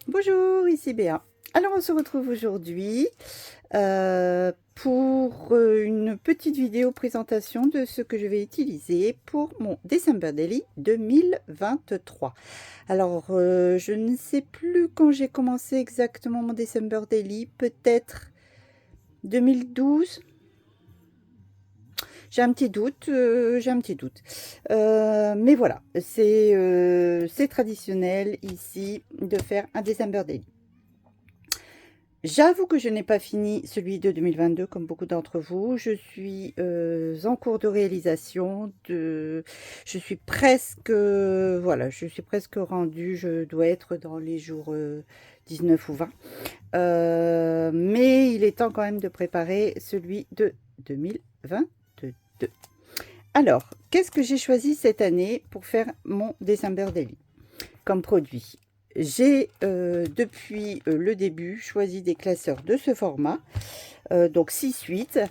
Bonjour, ici Béa. Alors on se retrouve aujourd'hui pour une petite vidéo présentation de ce que je vais utiliser pour mon December Daily 2023. Alors je ne sais plus quand j'ai commencé exactement mon December Daily, peut-être 2012. J'ai un petit doute, mais voilà, c'est traditionnel ici de faire un December Daily. J'avoue que je n'ai pas fini celui de 2022 comme beaucoup d'entre vous. Je suis en cours de réalisation. Je suis presque, voilà, je suis presque rendue. Je dois être dans les jours 19 ou 20. Mais il est temps quand même de préparer celui de 2022. Alors, qu'est-ce que j'ai choisi cette année pour faire mon December Daily comme produit? J'ai depuis le début choisi des classeurs de ce format, donc 6-8.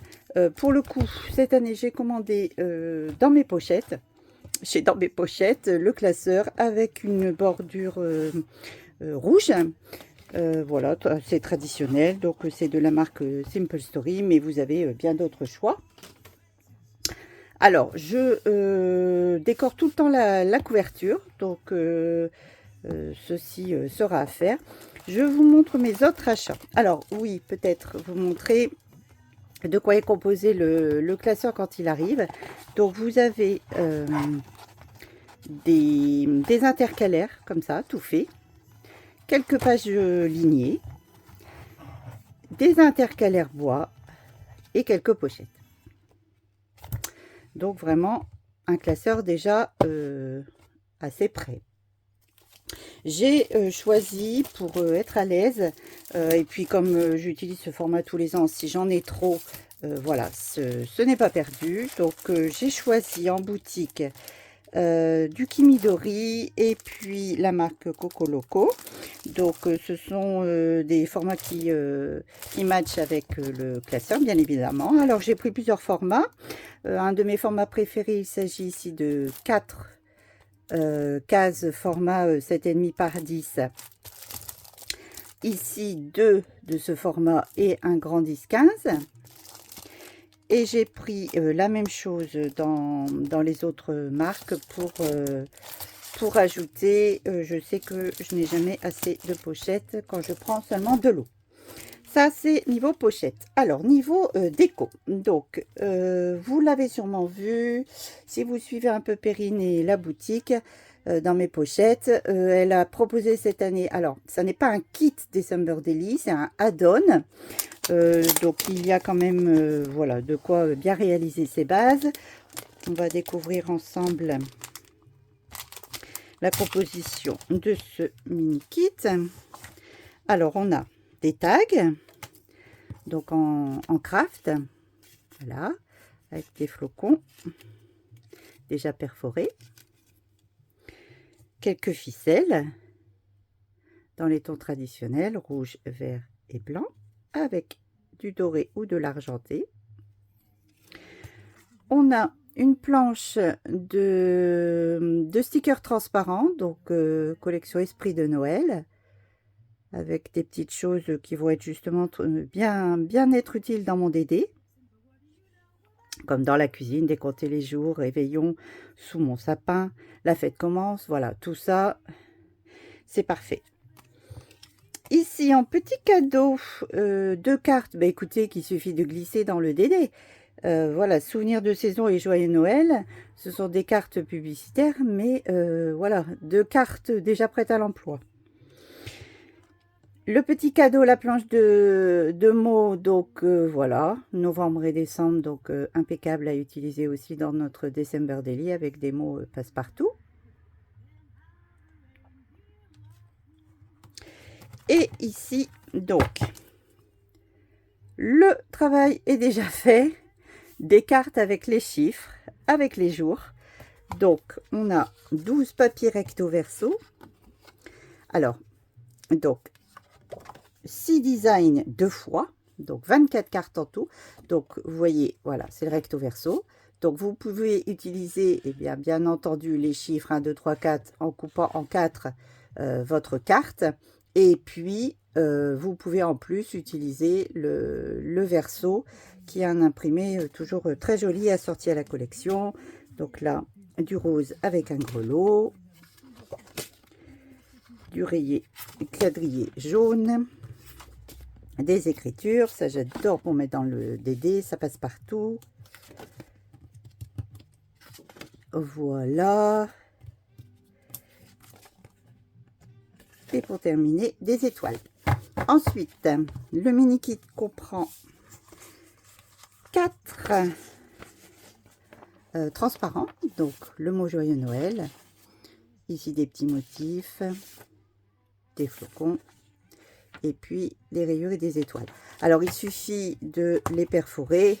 Pour le coup, cette année, j'ai commandé dans mes pochettes, le classeur avec une bordure rouge. Voilà, c'est traditionnel, donc c'est de la marque Simple Story, mais vous avez bien d'autres choix. Alors, je décore tout le temps la couverture, donc ceci sera à faire. Je vous montre mes autres achats. Alors oui, peut-être vous montrer de quoi est composé le classeur quand il arrive. Donc vous avez des intercalaires comme ça, tout fait. Quelques pages lignées. Des intercalaires bois et quelques pochettes. Donc vraiment un classeur déjà assez prêt. J'ai choisi pour être à l'aise, et puis comme j'utilise ce format tous les ans, si j'en ai trop, voilà, ce n'est pas perdu. Donc j'ai choisi en boutique du Kimidori et puis la marque Coco Loco. Donc ce sont des formats qui matchent avec le classeur, bien évidemment. Alors j'ai pris plusieurs formats. Un de mes formats préférés, il s'agit ici de 4 cases format 7,5 par 10. Ici 2 de ce format et un grand 10-15. Et j'ai pris la même chose dans les autres marques pour ajouter, je sais que je n'ai jamais assez de pochettes quand je prends seulement de l'eau. Ça, c'est niveau pochette. Alors, niveau déco. Donc, vous l'avez sûrement vu, si vous suivez un peu Perrine et la boutique, dans mes pochettes, elle a proposé cette année, alors, ça n'est pas un kit December Daily, c'est un add-on. Donc, il y a quand même, voilà, de quoi bien réaliser ses bases. On va découvrir ensemble la composition de ce mini kit. Alors, on a des tags, donc en craft, voilà, avec des flocons déjà perforés, quelques ficelles dans les tons traditionnels, rouge, vert et blanc, avec du doré ou de l'argenté. On a une planche de stickers transparents, donc collection Esprit de Noël, avec des petites choses qui vont être justement bien être utiles dans mon DD, comme dans la cuisine, décompter les jours, réveillon sous mon sapin, la fête commence, voilà, tout ça, c'est parfait. Ici, en petit cadeau, 2 cartes, bah écoutez, qu'il suffit de glisser dans le DD. Voilà, souvenirs de saison et joyeux Noël, ce sont des cartes publicitaires, mais voilà, 2 cartes déjà prêtes à l'emploi. Le petit cadeau, la planche de mots, donc voilà, novembre et décembre, donc impeccable à utiliser aussi dans notre December Daily avec des mots passe-partout. Et ici, donc, le travail est déjà fait, des cartes avec les chiffres, avec les jours. Donc, on a 12 papiers recto verso. Alors, donc, 6 designs 2 fois, donc 24 cartes en tout. Donc, vous voyez, voilà, c'est le recto verso. Donc, vous pouvez utiliser, eh bien entendu, les chiffres 1, 2, 3, 4 en coupant en 4 votre carte. Et puis, vous pouvez en plus utiliser le verso, qui est un imprimé toujours très joli, assorti à la collection. Donc là, du rose avec un grelot, du rayé quadrillé jaune, des écritures, ça j'adore pour mettre dans le DD, ça passe partout. Voilà. Et pour terminer, des étoiles. Ensuite, le mini kit comprend 4 transparents, donc le mot joyeux Noël, ici des petits motifs, des flocons, et puis des rayures et des étoiles. Alors il suffit de les perforer,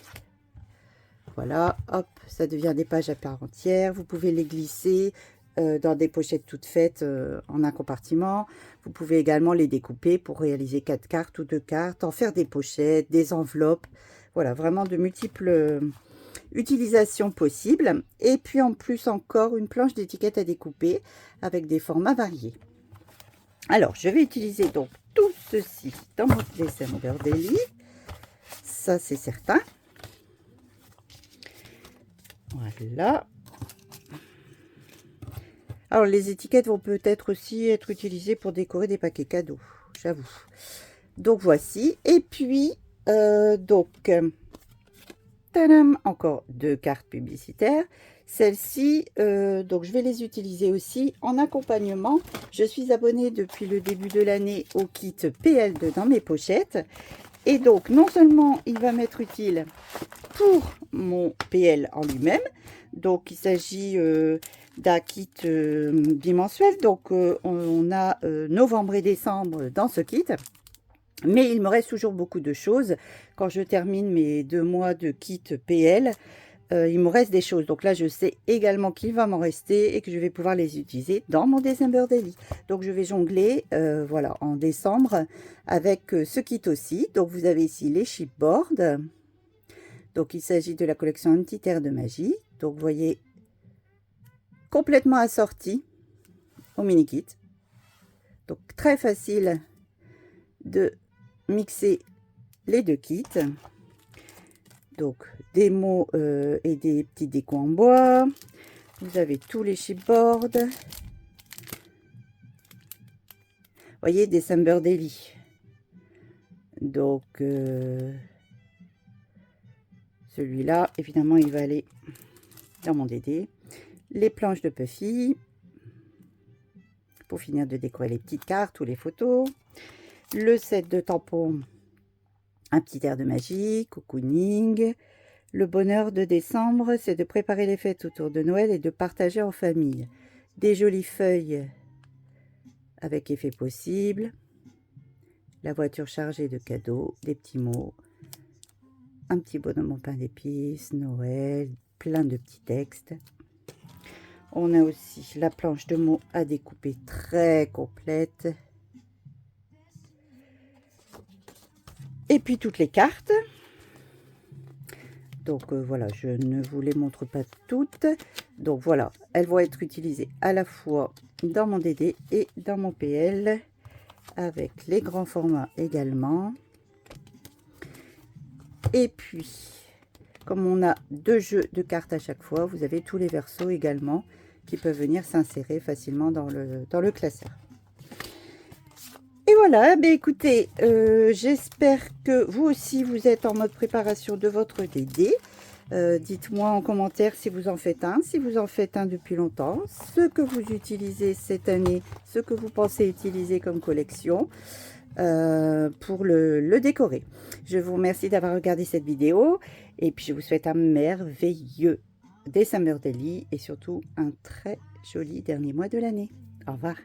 voilà, hop, ça devient des pages à part entière. Vous pouvez les glisser dans des pochettes toutes faites en un compartiment. Vous pouvez également les découper pour réaliser 4 cartes ou 2 cartes, en faire des pochettes, des enveloppes. Voilà, vraiment de multiples utilisations possibles. Et puis en plus encore une planche d'étiquette à découper avec des formats variés. Alors, je vais utiliser donc tout ceci dans mon December Daily. Ça, c'est certain. Voilà. Alors, les étiquettes vont peut-être aussi être utilisées pour décorer des paquets cadeaux, j'avoue. Donc, voici. Et puis, tadam, encore 2 cartes publicitaires. Celles-ci, donc je vais les utiliser aussi en accompagnement. Je suis abonnée depuis le début de l'année au kit PL2 dans mes pochettes. Et donc, non seulement il va m'être utile pour mon PL en lui-même, donc il s'agit d'un kit bimensuel. Donc, on a novembre et décembre dans ce kit. Mais il me reste toujours beaucoup de choses. Quand je termine mes 2 mois de kit PL, il me reste des choses. Donc là, je sais également qu'il va m'en rester et que je vais pouvoir les utiliser dans mon December Daily. Donc, je vais jongler voilà, en décembre avec ce kit aussi. Donc, vous avez ici les chipboards. Donc, il s'agit de la collection Un petit air de magie. Donc, vous voyez, complètement assorti au mini kit. Donc, très facile de mixer les 2 kits. Donc des mots et des petits décos en bois. Vous avez tous les chipboards. Vous voyez, December Daily. Donc celui-là, évidemment, il va aller dans mon DD. Les planches de Puffy pour finir de décorer les petites cartes ou les photos. Le set de tampons, un petit air de magie, cocooning. Le bonheur de décembre, c'est de préparer les fêtes autour de Noël et de partager en famille. Des jolies feuilles avec effet possible. La voiture chargée de cadeaux, des petits mots. Un petit bonhomme en pain d'épices, Noël, plein de petits textes. On a aussi la planche de mots à découper très complète. Et puis toutes les cartes. Donc voilà, je ne vous les montre pas toutes. Donc voilà, elles vont être utilisées à la fois dans mon DD et dans mon PL. Avec les grands formats également. Et puis, comme on a 2 jeux de cartes à chaque fois, vous avez tous les versos également qui peuvent venir s'insérer facilement dans le classeur. Et voilà, ben écoutez, j'espère que vous aussi vous êtes en mode préparation de votre DD. Dites-moi en commentaire si vous en faites un, si vous en faites un depuis longtemps, ce que vous utilisez cette année, ce que vous pensez utiliser comme collection pour le décorer. Je vous remercie d'avoir regardé cette vidéo et puis je vous souhaite un merveilleux December Daily et surtout un très joli dernier mois de l'année. Au revoir.